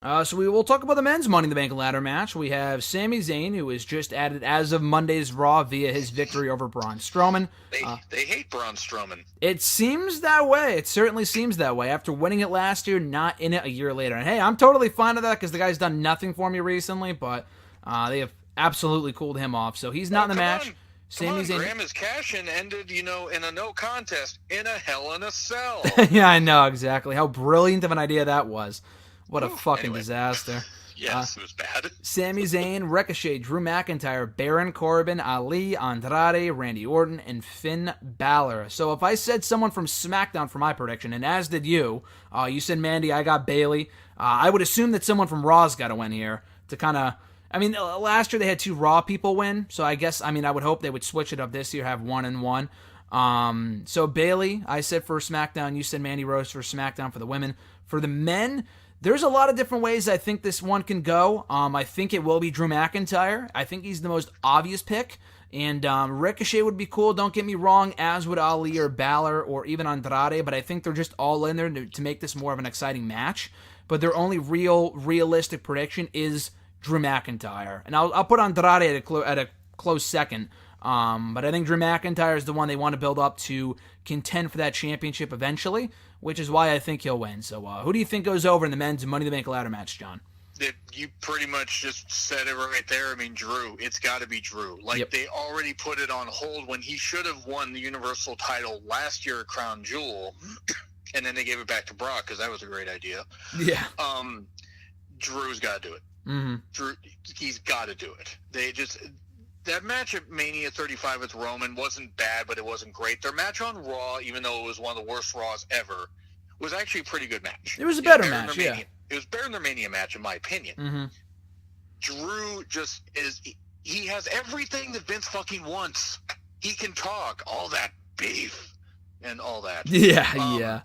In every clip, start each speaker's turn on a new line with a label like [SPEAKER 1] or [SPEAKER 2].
[SPEAKER 1] So we will talk about the men's Money in the Bank ladder match. We have Sami Zayn, who was just added as of Monday's Raw via his victory over Braun Strowman.
[SPEAKER 2] They hate Braun Strowman.
[SPEAKER 1] It seems that way. It certainly seems that way. After winning it last year, not in it a year later. And hey, I'm totally fine with that because the guy's done nothing for me recently, but they have absolutely cooled him off. So he's not in the match.
[SPEAKER 2] Sami Zayn. Graham, his cash-in ended, in a no contest in a Hell in a Cell.
[SPEAKER 1] Yeah, I know, exactly. How brilliant of an idea that was. What a fucking disaster.
[SPEAKER 2] Yes, it was bad.
[SPEAKER 1] Sami Zayn, Ricochet, Drew McIntyre, Baron Corbin, Ali, Andrade, Randy Orton, and Finn Balor. So if I said someone from SmackDown for my prediction, and as did you, you said Mandy, I got Bayley, I would assume that someone from Raw's got to win here to kind of... last year they had 2 Raw people win, so I guess, I would hope they would switch it up this year, have 1 and 1. So Bayley, I said for SmackDown, you said Mandy Rose for SmackDown for the women. For the men... there's a lot of different ways I think this one can go. I think it will be Drew McIntyre. I think he's the most obvious pick. And Ricochet would be cool, don't get me wrong, as would Ali or Balor or even Andrade. But I think they're just all in there to make this more of an exciting match. But their only realistic prediction is Drew McIntyre. And I'll put Andrade at a close second. But I think Drew McIntyre is the one they want to build up to contend for that championship eventually, which is why I think he'll win. So who do you think goes over in the men's Money in the Bank ladder match, John?
[SPEAKER 2] You pretty much just said it right there. Drew. It's got to be Drew. They already put it on hold when he should have won the Universal title last year at Crown Jewel, and then they gave it back to Brock because that was a great idea.
[SPEAKER 1] Yeah.
[SPEAKER 2] Drew's got to do it.
[SPEAKER 1] Mm-hmm.
[SPEAKER 2] Drew, he's got to do it. That match at Mania 35 with Roman wasn't bad, but it wasn't great. Their match on Raw, even though it was one of the worst Raws ever, was actually a pretty good match.
[SPEAKER 1] It was a better match, yeah.
[SPEAKER 2] It was better than their Mania match, in my opinion.
[SPEAKER 1] Mm-hmm.
[SPEAKER 2] Drew just is... he has everything that Vince fucking wants. He can talk. All that beef and all that.
[SPEAKER 1] Yeah, yeah.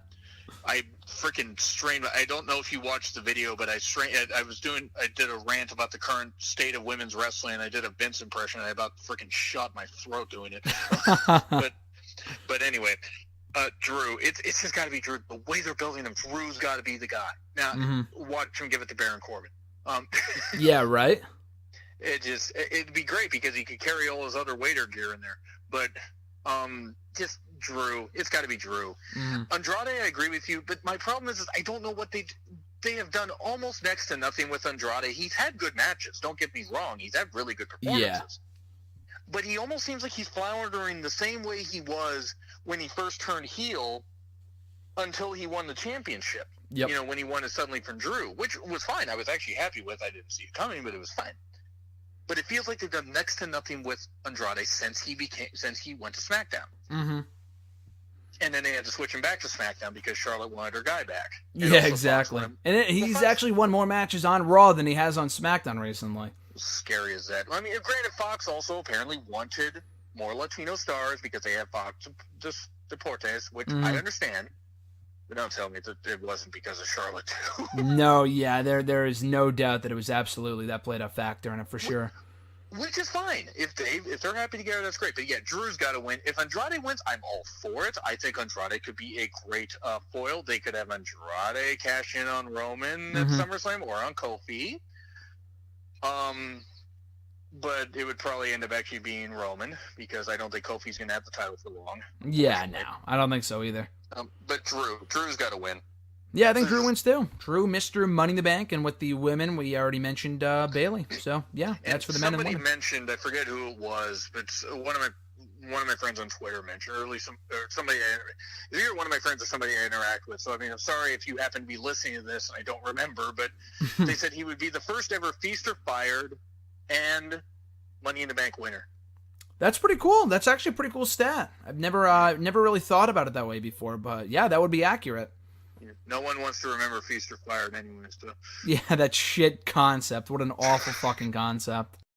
[SPEAKER 2] I freaking strained. I don't know if you watched the video, but I did a rant about the current state of women's wrestling. I did a Vince impression. And I about freaking shot my throat doing it. but anyway, Drew, it's just got to be Drew. The way they're building him, Drew's got to be the guy. Now, watch him give it to Baron Corbin.
[SPEAKER 1] Yeah, right.
[SPEAKER 2] It'd be great because he could carry all his other waiter gear in there. But just Drew, it's got to be Drew. Andrade, I agree with you, but my problem is I don't know what they have done almost next to nothing with Andrade. He's had good matches, don't get me wrong. He's had really good performances.
[SPEAKER 1] Yeah.
[SPEAKER 2] But he almost seems like he's floundering the same way he was when he first turned heel until he won the championship.
[SPEAKER 1] Yep.
[SPEAKER 2] When he won it suddenly from Drew, which was fine. I was actually happy with. I didn't see it coming, but it was fine. But it feels like they've done next to nothing with Andrade since he went to SmackDown.
[SPEAKER 1] Mm-hmm.
[SPEAKER 2] And then they had to switch him back to SmackDown because Charlotte wanted her guy back.
[SPEAKER 1] Yeah, exactly. He's actually won more matches on Raw than he has on SmackDown recently.
[SPEAKER 2] Scary as that. Granted, Fox also apparently wanted more Latino stars because they have Fox Deportes, which I understand. But don't tell me that it wasn't because of Charlotte, too.
[SPEAKER 1] No, yeah, there is no doubt that it was absolutely that played a factor in it for sure.
[SPEAKER 2] Which is fine. If they're happy together, that's great. But yeah, Drew's got to win. If Andrade wins, I'm all for it. I think Andrade could be a great foil. They could have Andrade cash in on Roman at SummerSlam or on Kofi. But it would probably end up actually being Roman because I don't think Kofi's going to have the title for long.
[SPEAKER 1] Yeah, no. I don't think so either.
[SPEAKER 2] But Drew's got to win.
[SPEAKER 1] Yeah, I think Drew wins too. Drew, Mr. Money in the Bank, and with the women, we already mentioned Bayley. So yeah, that's for the men and women.
[SPEAKER 2] Somebody mentioned, I forget who it was, but one of my friends on Twitter mentioned, or at least somebody, either one of my friends or somebody I interact with. So I'm sorry if you happen to be listening to this and I don't remember, but they said he would be the first ever Feast or Fired and Money in the Bank winner.
[SPEAKER 1] That's pretty cool. That's actually a pretty cool stat. I've never really thought about it that way before, but yeah, that would be accurate.
[SPEAKER 2] No one wants to remember Feast or Fired anyways. So.
[SPEAKER 1] Yeah, that shit concept. What an awful fucking concept.